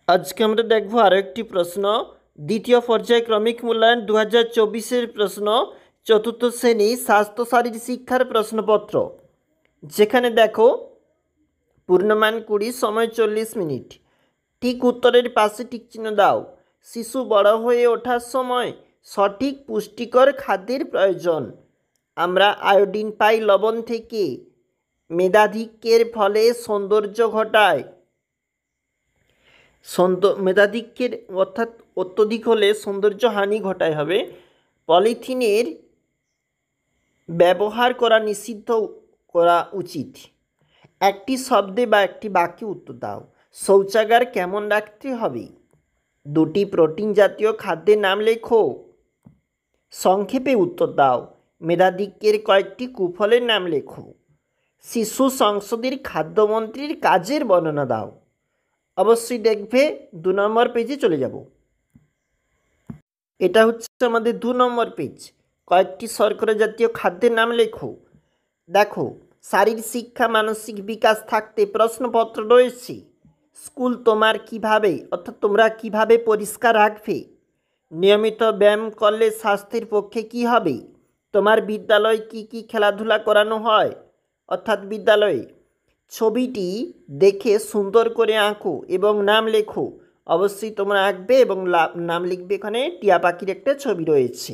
আজকে আমরা দেখব আরও একটি প্রশ্ন। দ্বিতীয় পর্যায়ক্রমিক মূল্যায়ন 2024-এর প্রশ্ন, চতুর্থ শ্রেণী স্বাস্থ্য শারীর শিক্ষার প্রশ্নপত্র। যেখানে দেখো পূর্ণমান 20, সময় 40 মিনিট। ঠিক উত্তরের পাশে টিকচিহ্ন দাও। শিশু বড় হয়ে ওঠার সময় সঠিক পুষ্টিকর খাদ্যের প্রয়োজন। আমরা আয়োডিন পাই লবণ থেকে। মেধাধিক্যের ফলে সৌন্দর্য ঘটায়। মেধাধিক্যের অর্থাৎ অত্যধিক হলে সৌন্দর্য হানি ঘটায় হবে। পলিথিনের ব্যবহার করা নিষিদ্ধ করা উচিত। একটি শব্দে বা একটি বাক্যে উত্তর দাও। শৌচাগার কেমন রাখতে হবে? দুটি প্রোটিন জাতীয় খাদ্যের নাম লেখো। সংক্ষেপে উত্তর দাও। মেধাধিক্যের কয়েকটি কুফলের নাম লেখো। শিশু সংসদের খাদ্যমন্ত্রীর কাজের বর্ণনা দাও। অবশ্যই দেখবে 2 নম্বর পেজে চলে যাব। এটা হচ্ছে আমাদের 2 নম্বর পেজ। কয়েকটি শর্করা জাতীয় খাদ্যের নাম লেখো। দেখো, শারীর শিক্ষা মানসিক বিকাশ থাকতে প্রশ্নপত্র রয়েছে। স্কুল তোমার কিভাবে অর্থাৎ তোমরা কিভাবে পরিষ্কার রাখবে? নিয়মিত ব্যায়াম করলে স্বাস্থ্যের পক্ষে কি হবে? তোমার বিদ্যালয়ে কি কি খেলাধুলা করানো হয়? অর্থাৎ বিদ্যালয়ে ছবিটি দেখে সুন্দর করে আঁকো এবং নাম লেখো। অবশ্যই তোমরা আঁকবে এবং নাম লিখবে। এখানে টিয়া পাখির একটা ছবি রয়েছে।